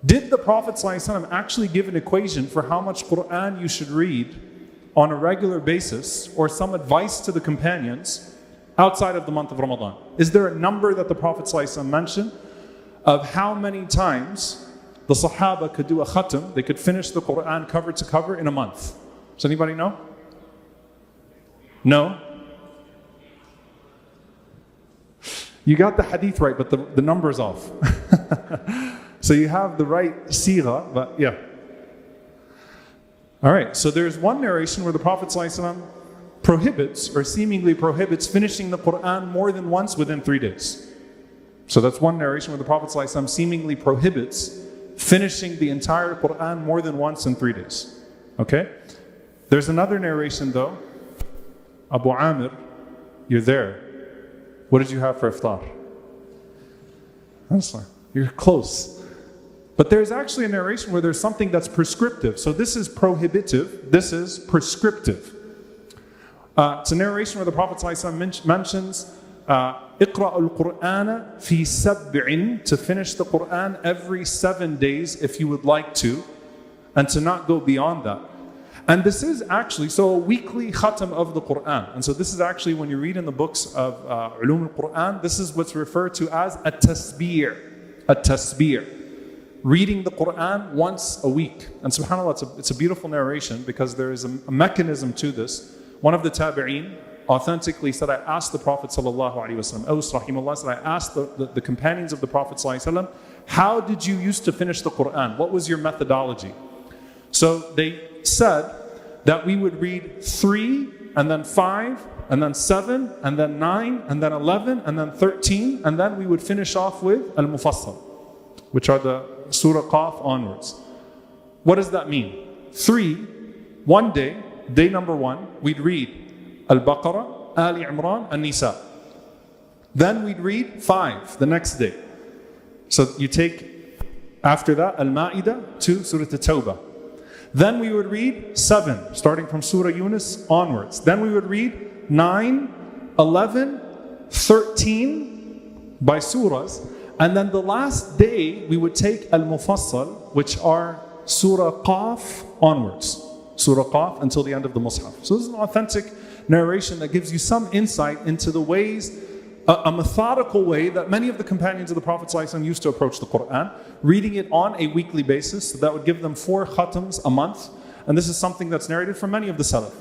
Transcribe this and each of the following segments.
Did the Prophet ﷺ actually give an equation for how much Quran you should read on a regular basis, or some advice to the companions outside of the month of Ramadan? Is there a number that the Prophet ﷺ mentioned of how many times the Sahaba could do a khatam, they could finish the Quran cover to cover in a month? Does anybody know? No? You got the hadith right, but the number's off. So you have the right sigha, but yeah. All right, so there's one narration where the Prophet ﷺ prohibits, or seemingly prohibits, finishing the Quran more than once within 3 days. So that's one narration where the Prophet ﷺ seemingly prohibits finishing the entire Quran more than once in 3 days. Okay? There's another narration though. Abu Amir, you're there. What did you have for iftar? You're close. But there's actually a narration where there's something that's prescriptive. So this is prohibitive, this is prescriptive. It's a narration where the Prophet ﷺ mentions اقرأ القرآن في سبع, to finish the Quran every 7 days if you would like to, and to not go beyond that. And this is actually, so a weekly khatam of the Quran. And so this is actually, when you read in the books of Ulum al-Quran, this is what's referred to as a tasbih. A tasbih. Reading the Quran once a week. And subhanAllah, it's a beautiful narration, because there is a mechanism to this. One of the tabi'een authentically said, I asked the Prophet ﷺ, said, I asked the companions of the Prophet ﷺ, how did you used to finish the Quran? What was your methodology? So they said that we would read 3, and then 5, and then 7, and then 9, and then 11, and then 13, and then we would finish off with Al-Mufassal, which are the Surah Qaf onwards. What does that mean? 3, one day, day number 1, we'd read Al-Baqarah, Ali Imran, and Nisa. Then we'd read 5 the next day. So you take, after that, Al-Ma'idah to Surah At-Tawbah. Then we would read 7, starting from Surah Yunus onwards. Then we would read 9, 11, 13 by surahs. And then the last day we would take Al-Mufassal, which are Surah Qaf onwards. Surah Qaf until the end of the Mus'haf. So this is an authentic narration that gives you some insight into the ways, a methodical way that many of the companions of the Prophet ﷺ used to approach the Quran, reading it on a weekly basis. So that would give them 4 khatams a month. And this is something that's narrated from many of the Salaf.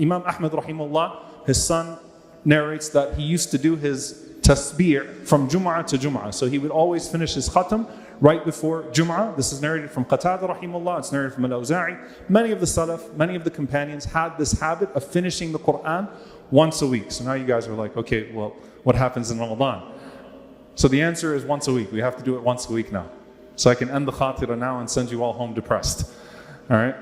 Imam Ahmad rahimahullah, his son, narrates that he used to do his tasbih from Jum'ah to Jum'ah. So he would always finish his khatam right before Jum'ah. This is narrated from Qatada rahimahullah, it's narrated from Al-Awza'i. Many of the Salaf, many of the companions had this habit of finishing the Quran once a week. So now you guys are like, okay, well, what happens in Ramadan? So the answer is once a week. We have to do it once a week now. So I can end the khatira now and send you all home depressed. All right?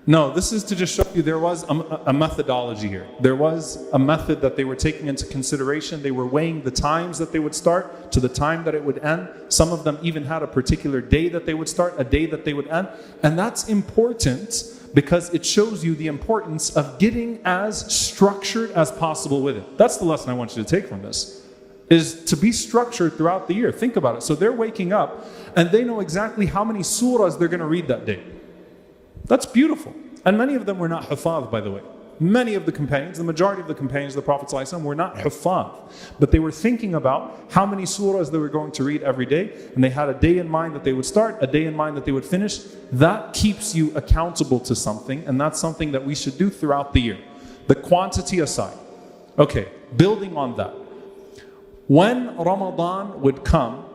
No, this is to just show you there was a methodology here. There was a method that they were taking into consideration. They were weighing the times that they would start to the time that it would end. Some of them even had a particular day that they would start, a day that they would end. And that's important because it shows you the importance of getting as structured as possible with it. That's the lesson I want you to take from this, is to be structured throughout the year. Think about it. So they're waking up and they know exactly how many surahs they're going to read that day. That's beautiful. And many of them were not hufadh, by the way. Many of the companions, the majority of the companions of the Prophet ﷺ were not hufadh. But they were thinking about how many surahs they were going to read every day. And they had a day in mind that they would start, a day in mind that they would finish. That keeps you accountable to something. And that's something that we should do throughout the year. The quantity aside. Okay, building on that. When Ramadan would come,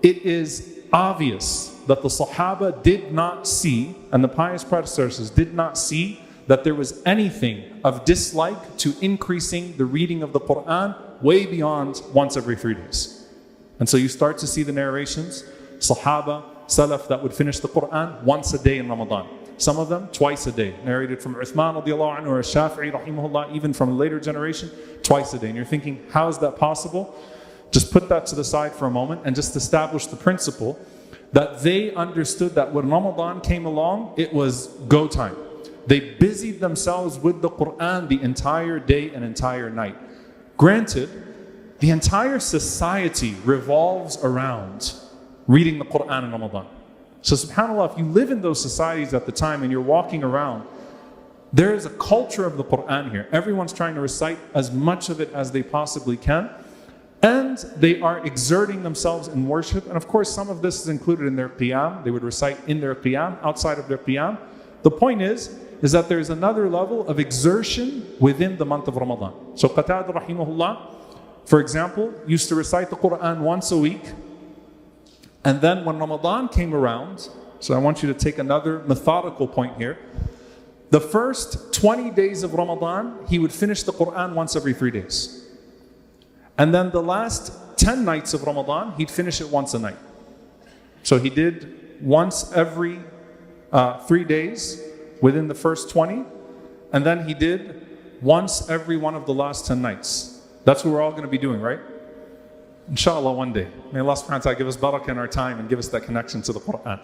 it is obvious that the Sahaba did not see, and the pious predecessors did not see, that there was anything of dislike to increasing the reading of the Quran way beyond once every 3 days. And so you start to see the narrations, Sahaba, Salaf that would finish the Quran once a day in Ramadan. Some of them twice a day, narrated from Uthman radiallahu anhu or Shafi'i rahimahullah, even from a later generation, twice a day. And you're thinking, how is that possible? Just put that to the side for a moment and just establish the principle that they understood that when Ramadan came along, it was go time. They busied themselves with the Quran the entire day and entire night. Granted, the entire society revolves around reading the Quran in Ramadan. So subhanAllah, if you live in those societies at the time and you're walking around, there is a culture of the Quran here. Everyone's trying to recite as much of it as they possibly can. And they are exerting themselves in worship. And of course, some of this is included in their qiyam. They would recite in their qiyam, outside of their qiyam. The point is that there's another level of exertion within the month of Ramadan. So Qatada rahimahullah, for example, used to recite the Quran once a week. And then when Ramadan came around, so I want you to take another methodical point here. The first 20 days of Ramadan, he would finish the Quran once every 3 days. And then the last 10 nights of Ramadan, he'd finish it once a night. So he did once every 3 days within the first 20. And then he did once every one of the last 10 nights. That's what we're all going to be doing, right? Inshallah, one day. May Allah subhanahu wa ta'ala give us barakah in our time and give us that connection to the Quran.